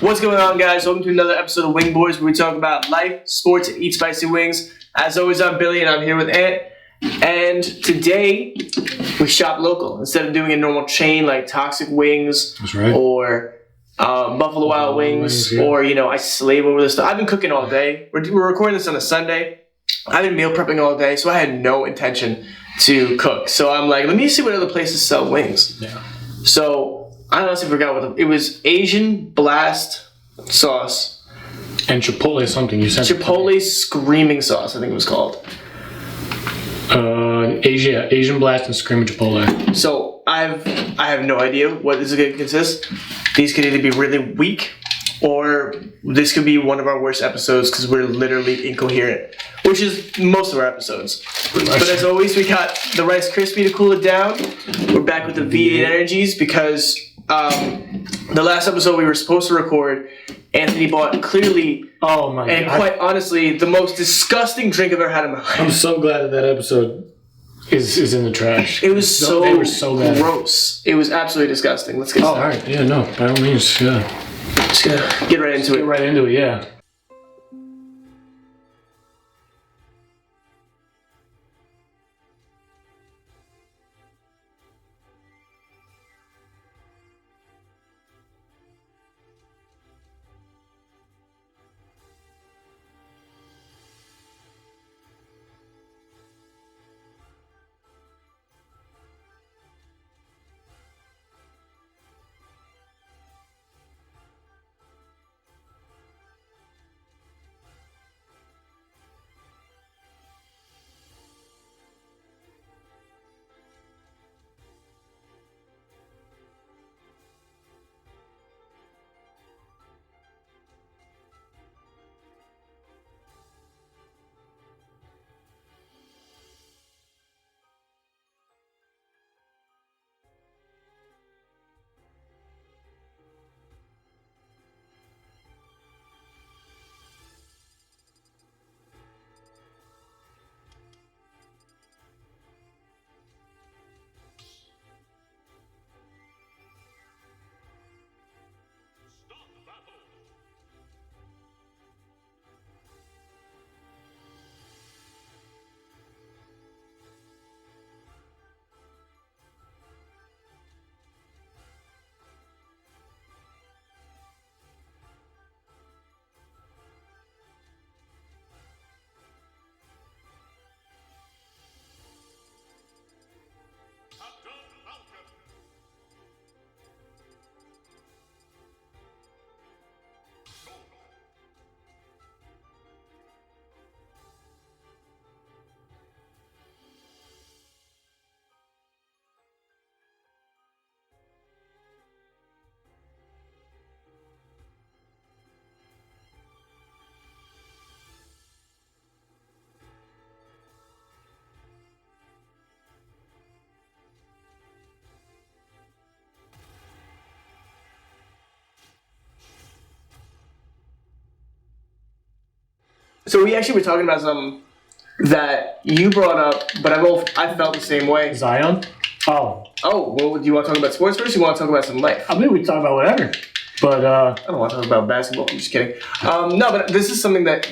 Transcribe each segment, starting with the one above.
What's going on, guys? Welcome to another episode of Wingboys, where we talk about life, sports, and eat spicy wings. As always, I'm Billy, and I'm here with Ant. And today, we shop local. Instead of doing a normal chain like Toxic Wings, That's right. or Buffalo Wild Wings, yeah. or, I slave over this stuff. I've been cooking all day. We're recording this on a Sunday. I've been meal prepping all day, so I had no intention to cook. So I'm like, let me see what other places sell wings. Yeah. So I honestly forgot what it was. Asian blast sauce. And Chipotle something you said. Chipotle screaming sauce, I think it was called. Asian blast and screaming Chipotle. So I have no idea what this is going to consist. These could either be really weak, or this could be one of our worst episodes because we're literally incoherent, which is most of our episodes. But as always, we got the Rice Krispie to cool it down. We're back with the V8 Energies because the last episode we were supposed to record, Anthony bought clearly, quite honestly, the most disgusting drink I've ever had in my life. I'm so glad that episode is in the trash. It was They were so bad. gross. It was absolutely disgusting. Let's get started. All right. Yeah, no, by all means, yeah. Just gonna get right into Get it. right into it, yeah. So we actually were talking about something that you brought up, but I felt the same way. Zion? Oh, well, do you want to talk about sports first, or you want to talk about some life? I mean, we talk about whatever. But, I don't want to talk about basketball. I'm just kidding. No, but this is something that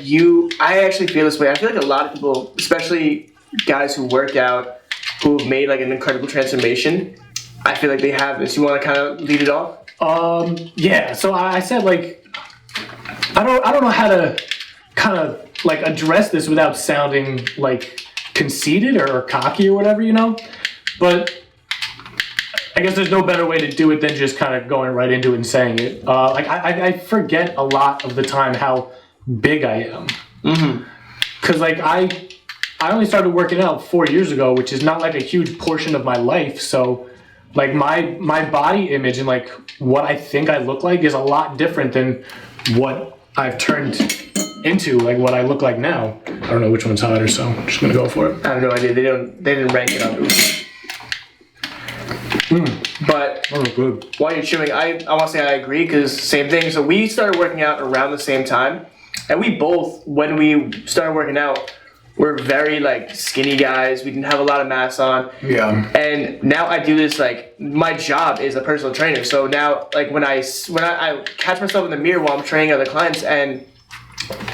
I actually feel this way. I feel like a lot of people, especially guys who work out, who have made like an incredible transformation, I feel like they have this. You want to kind of lead it off? yeah. So I said, like, I don't know how to kind of like address this without sounding like conceited or cocky or whatever, but I guess there's no better way to do it than just kind of going right into it and saying it. I forget a lot of the time how big I am. Mm-hmm. Because like I only started working out 4 years ago, which is not like a huge portion of my life. So like my body image and like what I think I look like is a lot different than what I've turned into, like what I look like now. I don't know which one's hotter, so I'm just gonna go for it. I have no idea. They didn't rank it on Uber. But good. While you're chewing, I want to say I agree, because same thing. So we started working out around the same time, and we both, when we started working out, we're very like skinny guys. We didn't have a lot of mass on. Yeah. And now I do this like my job is a personal trainer. So now like when I catch myself in the mirror while I'm training other clients, and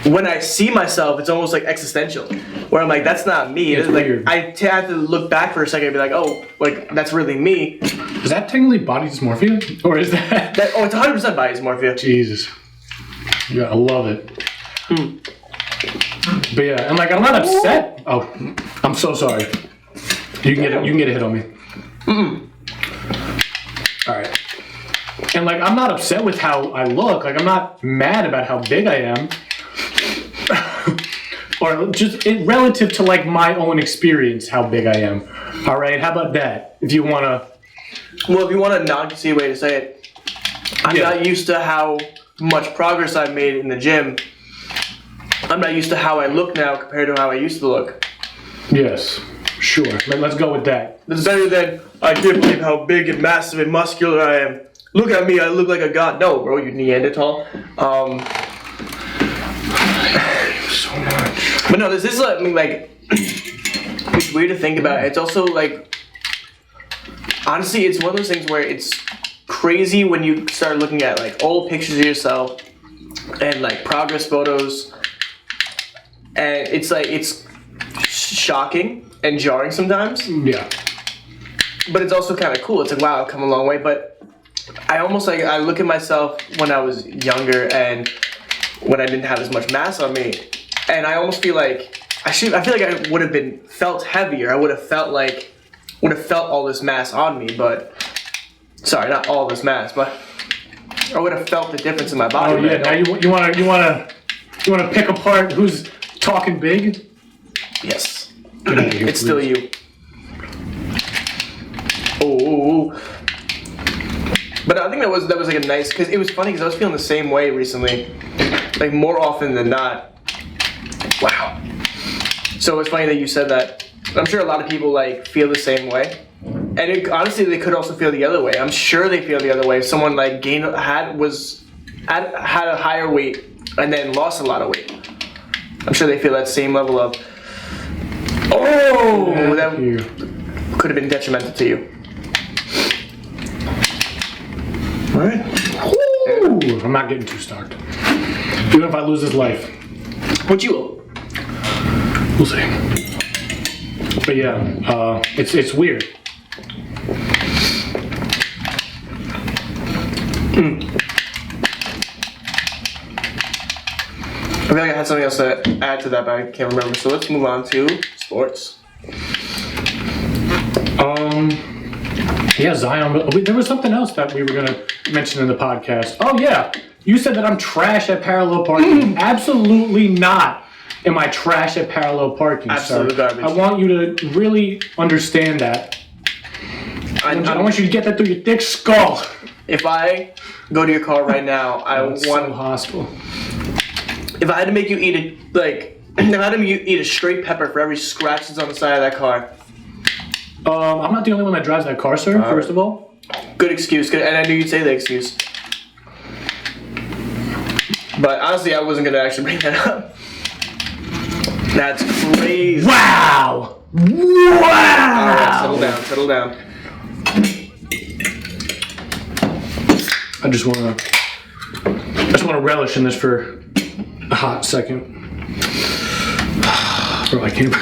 when I see myself, it's almost like existential, where I'm like, that's not me. It's like weird. I have to look back for a second and be like, oh, like that's really me. Is that technically body dysmorphia, or is that? It's 100% body dysmorphia. Jesus. Yeah, I love it. But yeah, and like I'm not upset. Oh, I'm so sorry. You can get a hit on me. All right. And like I'm not upset with how I look. Like I'm not mad about how big I am. Or just relative to like my own experience, how big I am. All right, how about that? If you wanna. Well, if you want a non-conceited way to say it, I'm not used to how much progress I've made in the gym. I'm not used to how I look now compared to how I used to look. Yes, sure. Let's go with that. It's better than, I can't believe how big and massive and muscular I am. Look at me, I look like a god. No, bro, you Neanderthal. So much. But no, this is like, it's weird to think about. It's also like, honestly, it's one of those things where it's crazy when you start looking at like old pictures of yourself and like progress photos. And it's like, it's shocking and jarring sometimes. Yeah. But it's also kind of cool. It's like, wow, I've come a long way. But I almost like, I look at myself when I was younger and when I didn't have as much mass on me. And I almost feel like, I feel like I would have felt heavier. I would have felt all this mass on me, but, sorry, not all this mass, but I would have felt the difference in my body. Oh yeah, now you wanna pick apart who's talking big? Yes. Get out of here, It's still please. you. Oh. But I think that was like a nice, because it was funny because I was feeling the same way recently, like more often than not. Wow. So it's funny that you said that. I'm sure a lot of people like feel the same way, and honestly, they could also feel the other way. I'm sure they feel the other way. If someone like had a higher weight and then lost a lot of weight, I'm sure they feel that same level of, oh, that could have been detrimental to you. All right. Ooh, I'm not getting too stoked. Even if I lose this life. What you? We'll see. But yeah, it's weird. I feel like I had something else to add to that, but I can't remember. So let's move on to sports. Yeah, Zion. There was something else that we were gonna mention in the podcast. Oh yeah, you said that I'm trash at parallel parking. Absolutely not. Am I trash at parallel parking, Absolute sir? garbage. I want you to really understand that. I want you to get that through your thick skull. If I go to your car right now, I want. So hostile. If I had to make you eat if I had to make you eat a straight pepper for every scratch that's on the side of that car. I'm not the only one that drives that car, sir. First of all. Good excuse. Good, and I knew you'd say the excuse. But honestly, I wasn't gonna actually bring that up. That's crazy. Wow! Alright, settle down. I just want to relish in this for a hot second. Bro, I can't.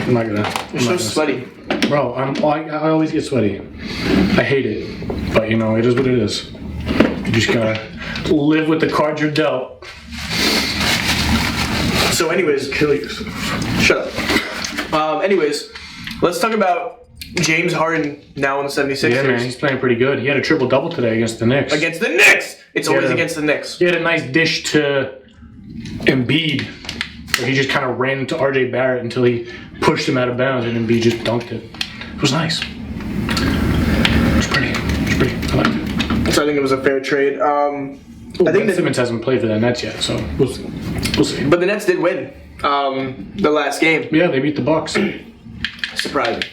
I'm not gonna. You're so sweaty. Bro, I always get sweaty. I hate it, but you know it is what it is. You just gotta live with the cards you're dealt. So, anyways, Kill yourself. shut up. Anyways, let's talk about James Harden now on the 76ers. Yeah, man, he's playing pretty good. He had a triple-double today against the Knicks. Against the Knicks! It's always Yeah. against the Knicks. He had a nice dish to Embiid. Where he just kind of ran into RJ Barrett until he pushed him out of bounds, and Embiid just dunked it. It was nice. It was pretty. I liked it. So I think it was a fair trade. I think Simmons hasn't played for the Nets yet, so we'll see. But the Nets did win the last game. Yeah, they beat the Bucks. Surprising.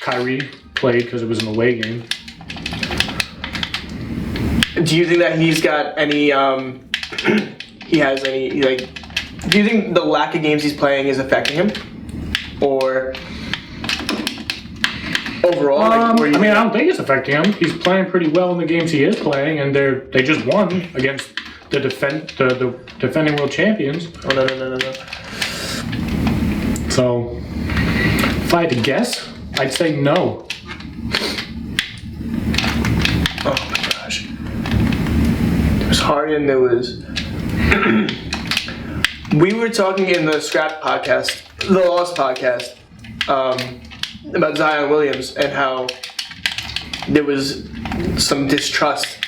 Kyrie played because it was an away game. Do you think that he's got any? He has any like Do you think the lack of games he's playing is affecting him, or overall? I don't think it's affecting him. He's playing pretty well in the games he is playing, and they just won against the defending world champions. Oh no. So, if I had to guess, I'd say no. Oh my gosh. There was Harden, there was... We were talking in the Scrap podcast, the Lost podcast, about Zion Williams and how there was some distrust.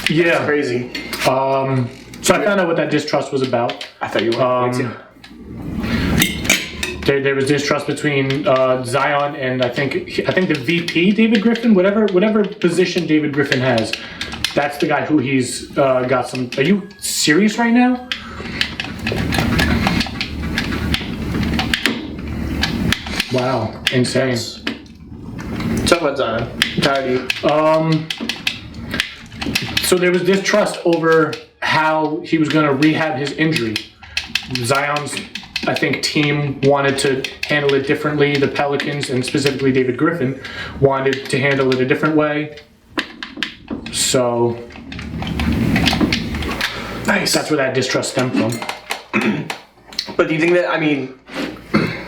Yeah. That's crazy. So I found out what that distrust was about. I thought you were. There was distrust between Zion and I think the VP David Griffin, whatever position David Griffin has. That's the guy who he's got some. Are you serious right now? Wow, insane. Talk about Zion. I'm tired of you. So there was distrust over how he was going to rehab his injury. Zion's, I think, team wanted to handle it differently. The Pelicans, and specifically David Griffin, wanted to handle it a different way. So Nice. that's where that distrust stemmed from. But do you think that,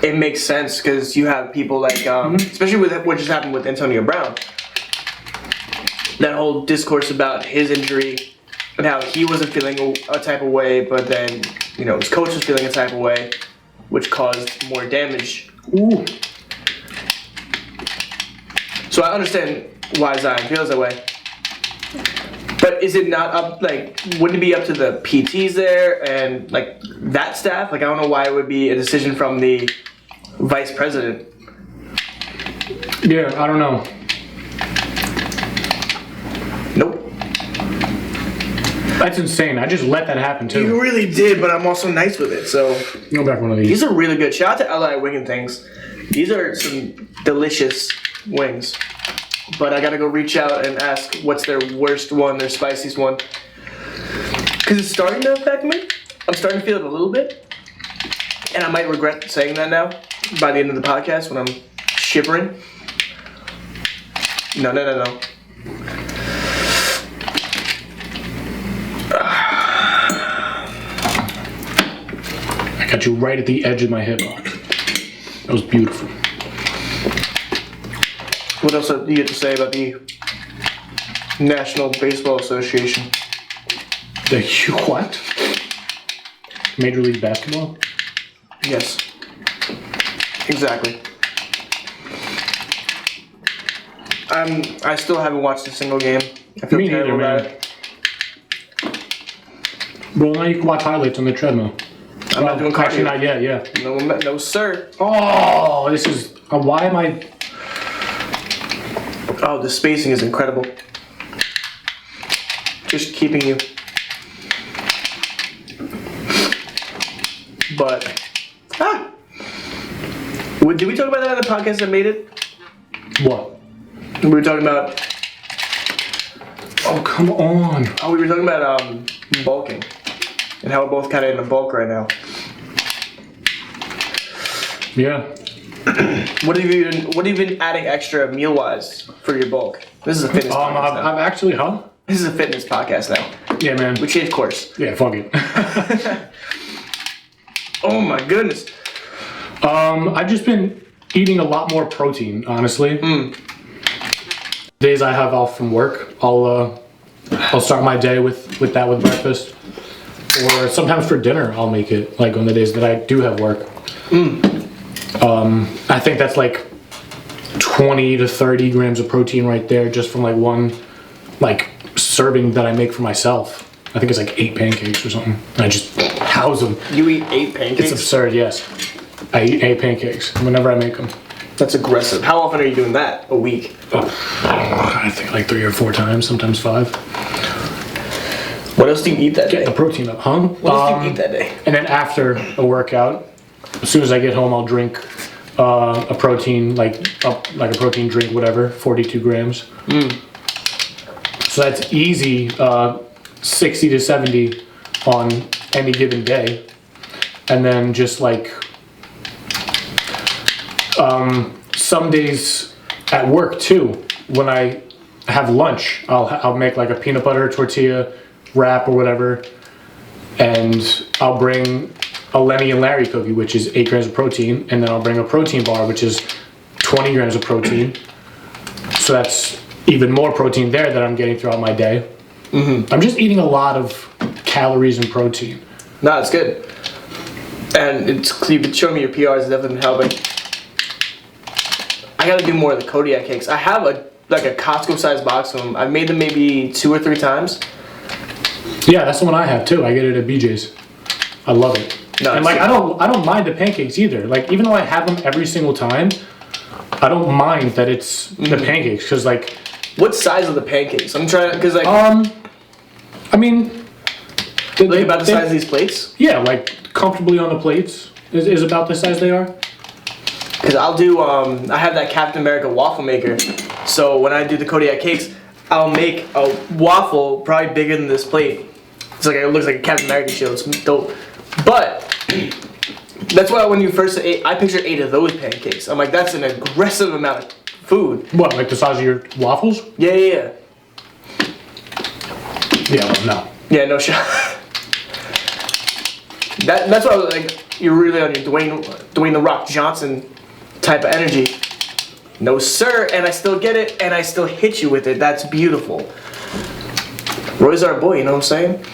it makes sense because you have people like, especially with what just happened with Antonio Brown, that whole discourse about his injury and how he wasn't feeling a type of way, but then, his coach was feeling a type of way, which caused more damage. Ooh. So I understand why Zion feels that way. But is it not up, wouldn't it be up to the PTs there and, that staff? I don't know why it would be a decision from the vice president. Yeah, I don't know. Nope. That's insane. I just let that happen too. You really did, but I'm also nice with it, so. Go back one of these. These are really good. Shout out to LI Wing and Things. These are some delicious wings. But I gotta go reach out and ask what's their worst one, their spiciest one. Because it's starting to affect me. I'm starting to feel it a little bit. And I might regret saying that now by the end of the podcast when I'm shivering. No. I got you right at the edge of my hip box. That was beautiful. What else do you have to say about the National Baseball Association? The what? Major League Basketball? Yes. Exactly. I still haven't watched a single game. I feel Me terrible neither, about man. it. Well, now you can watch highlights on the treadmill. I'm not doing Actually, cardio. not yet, yeah. No, sir. Oh, this is... why am I... Oh, the spacing is incredible. Just keeping you. But, did we talk about that on the podcast that made it? What? We were talking about, Oh, come on. we were talking about bulking and how we're both kind of in a bulk right now. Yeah. What have you been adding extra meal wise for your bulk? This is a fitness podcast now. I'm actually, huh? This is a fitness podcast now. Yeah, man. We changed course. Yeah, fuck it. Oh my goodness. I've just been eating a lot more protein, honestly. Days I have off from work, I'll start my day with breakfast, or sometimes for dinner I'll make it. On the days that I do have work. I think that's 20 to 30 grams of protein right there, just from one serving that I make for myself. I think it's 8 pancakes or something. I just house them. You eat 8 pancakes? It's absurd, yes. I eat 8 pancakes whenever I make them. That's aggressive. How often are you doing that? A week? I think 3 or 4 times, sometimes 5. What else do you eat that day? Get the protein up, huh? What else do you eat that day? And then after a workout, as soon as I get home, I'll drink a protein, a protein drink, whatever, 42 grams. So that's easy, 60 to 70 on any given day. And then just like some days at work too, when I have lunch, I'll make like a peanut butter tortilla wrap or whatever, and I'll bring a Lenny and Larry cookie, which is 8 grams of protein, and then I'll bring a protein bar, which is 20 grams of protein. So that's even more protein there that I'm getting throughout my day. I'm just eating a lot of calories and protein. No, it's good. And you've been showing me your PRs, it's definitely been helping. I gotta do more of the Kodiak cakes. I have a Costco-sized box of them. I've made them maybe 2 or 3 times. Yeah, that's the one I have too. I get it at BJ's. I love it. No, and like I don't mind the pancakes either. Like even though I have them every single time, I don't mind that it's the pancakes because like. What size are the pancakes? I'm trying to, because like. I mean. Like about the size of these plates? Yeah, like comfortably on the plates is about the size they are. Because I'll do, I have that Captain America waffle maker. So when I do the Kodiak cakes, I'll make a waffle probably bigger than this plate. It's like, it looks like a Captain America shield. It's dope. But that's why when you first ate, I pictured 8 of those pancakes. I'm like, that's an aggressive amount of food. What, like the size of your waffles? Yeah. Yeah, well, no. Yeah, no shot. That's why I was like, you're really on your Dwayne The Rock Johnson type of energy. No sir, and I still get it, and I still hit you with it. That's beautiful. Roy's our boy, you know what I'm saying?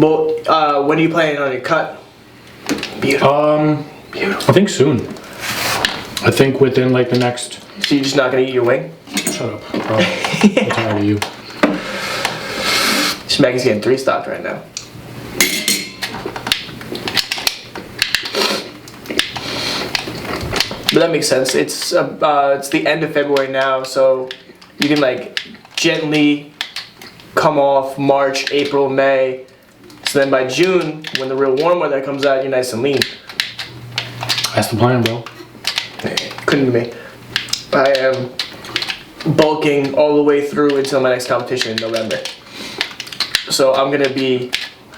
But when are you planning on your cut? Beautiful. Beautiful. I think soon. I think within like the next. So you're just not gonna eat your wing? Shut up, bro. I'm tired of you. Schmacky's getting 3 stocked right now. But that makes sense. It's the end of February now, so you can like gently come off March, April, May. So then by June, when the real warm weather comes out, you're nice and lean. That's the plan, bro. Couldn't be me. I am bulking all the way through until my next competition in November. So I'm gonna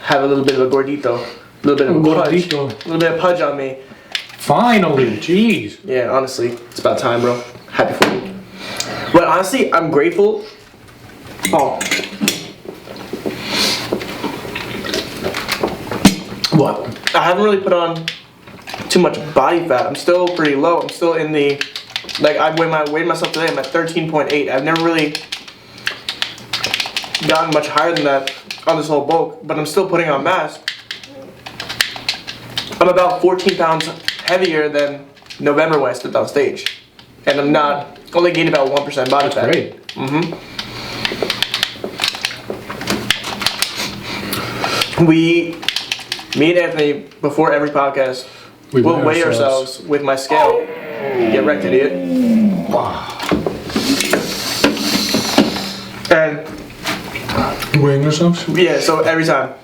have a little bit of a gordito, a little bit of pudge, a little bit of pudge on me. Finally, jeez. Yeah, honestly, it's about time, bro. Happy for you. But honestly, I'm grateful. Oh. What? I haven't really put on too much body fat. I'm still pretty low. I'm still in the, like I weighed myself today. I'm at 13.8. I've never really gotten much higher than that on this whole bulk, but I'm still putting on mass. I'm about 14 pounds heavier than November when I stepped on stage. And I'm not, only gained about 1% body fat. Great. Me and Anthony, before every podcast, we'll weigh ourselves with my scale. Get wrecked, idiot. And weighing ourselves? yeah, so every time.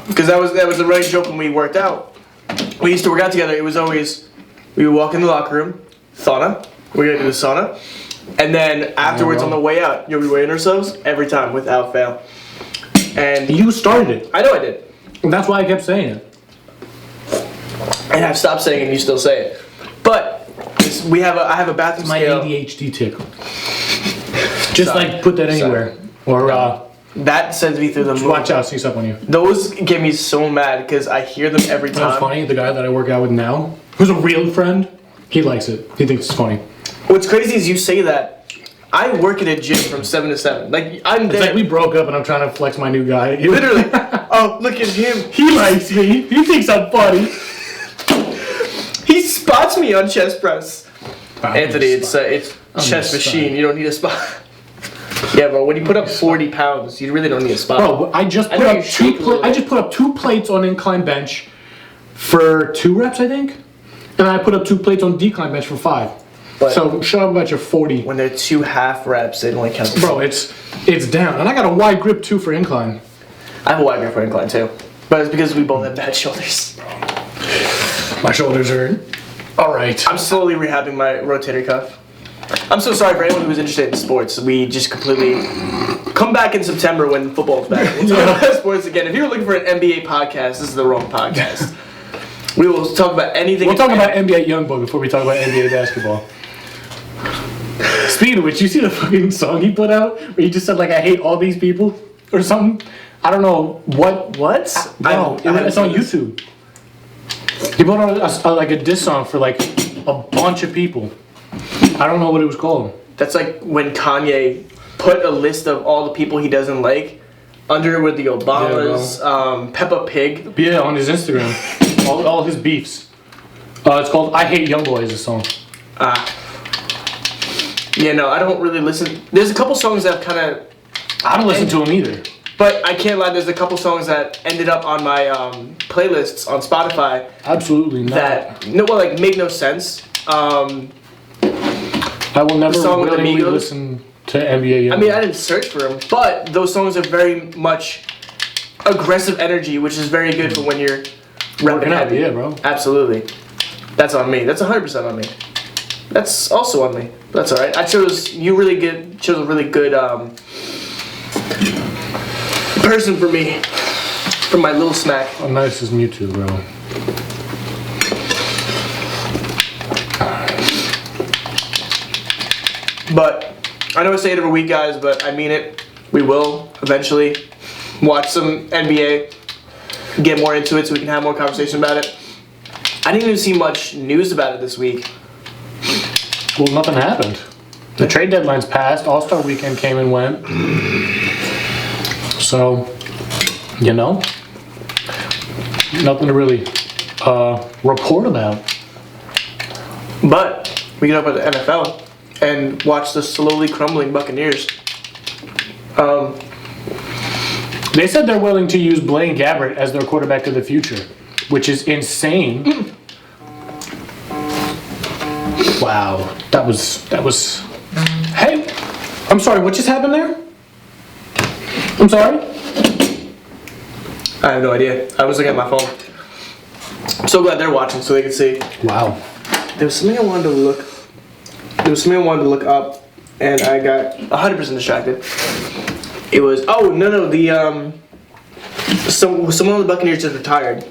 Because that was a running joke when we worked out. We used to work out together. It was always, we would walk in the locker room, sauna. We're gonna do the sauna. And then afterwards on the way out, you'll be weighing ourselves every time without fail. And You started it. I know I did. And that's why I kept saying it. And I've stopped saying it and you still say it. But I have a bathroom My scale. ADHD tickle. Just Sorry. like put that anywhere. Or That sends me through the moon. watch out, sneaks up on you. Those get me so mad because I hear them every You know what's time. funny? The guy that I work out with now, who's a real friend, he likes it. He thinks it's funny. What's crazy is you say that. I work at a gym from 7 to 7. Like I'm there. It's like we broke up and I'm trying to flex my new guy. Literally. Oh, look at him. He likes me. He thinks I'm funny. He spots me on chest press. Wow, Anthony, it's chest machine. You don't need a spot. Yeah, bro. When you put up 40 pounds, you really don't need a spot. Bro, I just put up 2 plates on incline bench for 2 reps, I think, and I put up 2 plates on decline bench for 5. But so shut up about your 40. when they're 2 half reps, they only count. Bro, it's down, and I got a wide grip too for incline. I have a wide grip for incline too, but it's because we both have bad shoulders. My shoulders are all right. I'm slowly rehabbing my rotator cuff. I'm so sorry for anyone who's interested in sports. We just completely Come back in September when football's back. We'll talk about sports again. If you're looking for an NBA podcast, this is the wrong podcast. We will talk about anything. We'll talk about NBA Youngboy before we talk about NBA basketball. Speaking of which, you see the fucking song he put out where he just said like I hate all these people or something. I don't know what. What? No, it's on YouTube. He put out like a diss song for like a bunch of people. I don't know what it was called. That's like when Kanye put a list of all the people he doesn't like under with the Obamas, Peppa Pig. Yeah, on his Instagram. all his beefs. It's called I Hate Youngboy is a song. Yeah, no, I don't really listen. There's a couple songs that kind of... I don't listen to him either. But I can't lie, there's a couple songs that ended up on my playlists on Spotify. Absolutely not. That, make no sense. I will never willingly listen to NBA Youngboy. I mean, I didn't search for them, but those songs are very much aggressive energy, which is very good for when you're rapping heavy. Yeah, bro. Absolutely. That's on me. That's 100% on me. That's also on me. That's all right. Chose a really good person for me, for my little smack. How nice is Mewtwo, bro? But I know I say it every week, guys, but I mean it. We will eventually watch some NBA, get more into it so we can have more conversation about it. I didn't even see much news about it this week. Well, nothing happened. The trade deadline's passed. All-Star Weekend came and went. So, nothing to really report about. But we can talk about the NFL and watch the slowly crumbling Buccaneers. They said they're willing to use Blaine Gabbert as their quarterback of the future, which is insane. Wow, that was. Hey, I'm sorry. What just happened there? I'm sorry. I have no idea. I was looking at my phone. I'm so glad they're watching so they can see. Wow. There was something I wanted to look up, and I got 100% distracted. It was someone on the Buccaneers just retired.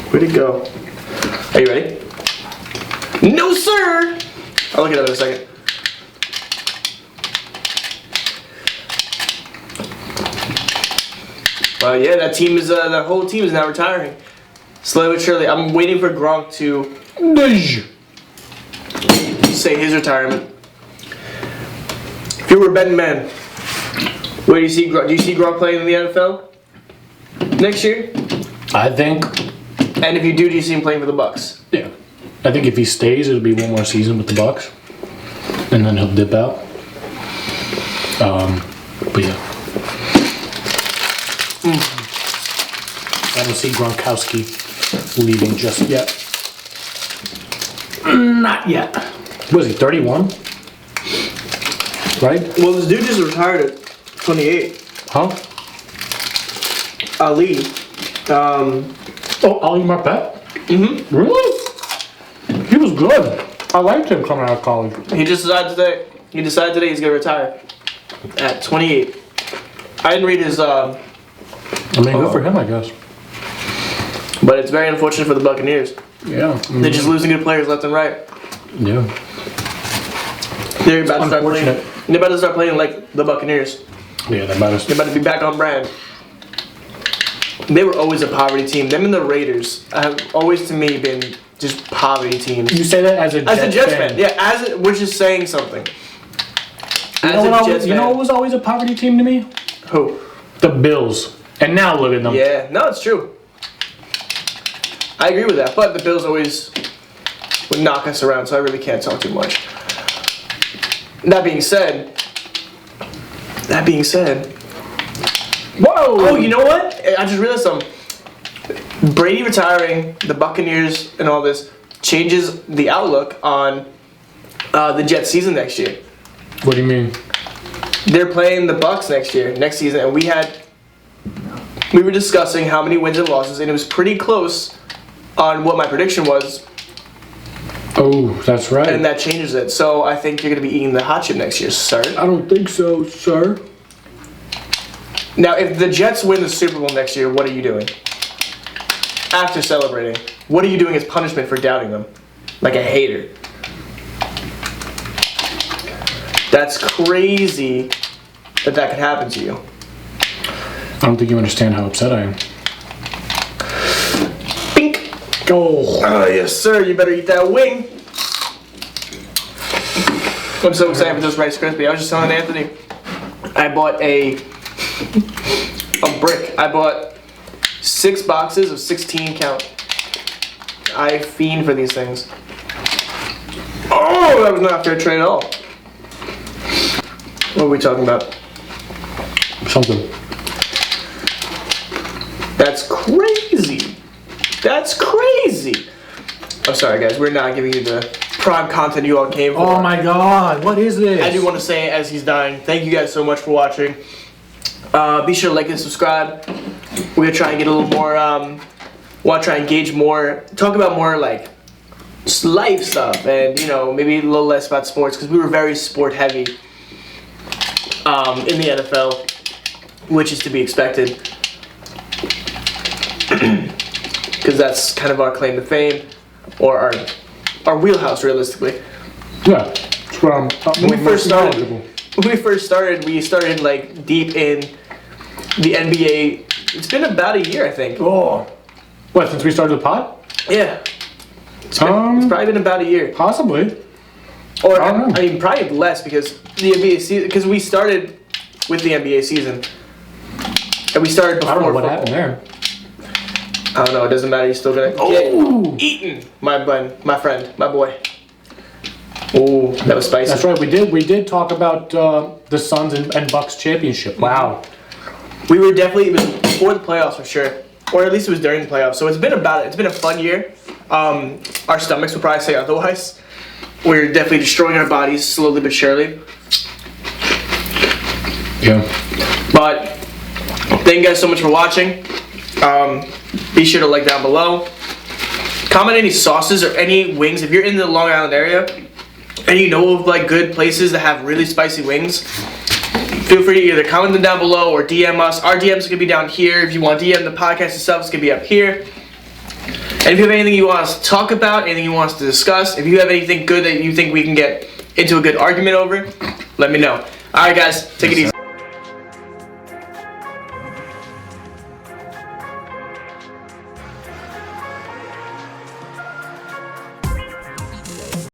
Where'd it go? Are you ready? No, sir. I'll look it up in a second. Well, yeah, that whole team is now retiring. Slowly but surely. I'm waiting for Gronk to say his retirement. If you were a betting man, where do you see Gronk? Do you see Gronk playing in the NFL next year? I think. And if you do you see him playing for the Bucks? Yeah. I think if he stays, it'll be one more season with the Bucks, and then he'll dip out. But yeah. I don't see Gronkowski leaving just yet. Not yet. Was he 31? Right? Well, this dude just retired at 28. Huh? Ali. Ali Marpet? Mm-hmm. Really? He was good. I liked him coming out of college. He decided today he's gonna retire at 28. I didn't read his. Good for him, I guess. But it's very unfortunate for the Buccaneers. Yeah. They're just losing good players left and right. Yeah. They're about to start playing like the Buccaneers. Yeah, they're about to be back on brand. They were always a poverty team. Them and the Raiders have always, to me, been just poverty teams. You say that as a Jets fan. Yeah, which is saying something. You know what was always a poverty team to me? Who? The Bills. And now look at them. Yeah, no, it's true. I agree with that, but the Bills always would knock us around, so I really can't talk too much. That being said. Whoa! Oh, you know what? I just realized something. Brady retiring, the Buccaneers, and all this changes the outlook on the Jets season next year. What do you mean? They're playing the Bucs next season, and we were discussing how many wins and losses, and it was pretty close on what my prediction was Oh, that's right. And that changes it. So I think you're going to be eating the hot chip next year, sir. I don't think so, sir. Now, if the Jets win the Super Bowl next year, what are you doing? After celebrating, what are you doing as punishment for doubting them? Like a hater. That's crazy that could happen to you. I don't think you understand how upset I am. Bink. Oh, Yes, sir. You better eat that wing. I'm so excited for this Rice Krispie. I was just telling Anthony, I bought a brick. I bought 6 boxes of 16 count. I fiend for these things. Oh, that was not a fair trade at all. What are we talking about? something. That's crazy. That's crazy. I'm sorry, guys. We're not giving you the prime content you all came for. Oh my god, what is this? I do want to say, as he's dying, thank you guys so much for watching. Be sure to like and subscribe. We're gonna try and get a little more. Want to try and engage more, talk about more like life stuff, and maybe a little less about sports because we were very sport heavy in the NFL, which is to be expected because that's kind of our claim to fame or our wheelhouse, realistically. Yeah, that's what I'm. When we first started, we started like deep in the NBA. It's been about a year, I think. Oh, what? Since we started the pod? Yeah. It's probably been about a year. Possibly. Or I don't know. I mean, probably less because the NBA season. Because we started with the NBA season, and we started before. I don't know what football. happened there. I don't know. It doesn't matter. You're still gonna get eaten, my friend, my boy. Oh, that was spicy. That's right. We did talk about the Suns and Bucks championship. Wow. We were definitely, it was before the playoffs for sure, or at least it was during the playoffs. So it's been a fun year. Our stomachs would probably say otherwise. We're definitely destroying our bodies slowly but surely. Yeah. But thank you guys so much for watching. Be sure to like down below. Comment any sauces or any wings if you're in the Long Island area and you know of like good places that have really spicy wings. Feel free to either comment them down below or DM us. Our DMs are gonna be down here. If you want to DM the podcast itself, it's gonna be up here. And if you have anything you want us to talk about, anything you want us to discuss, if you have anything good that you think we can get into a good argument over, let me know. All right, guys, take it easy.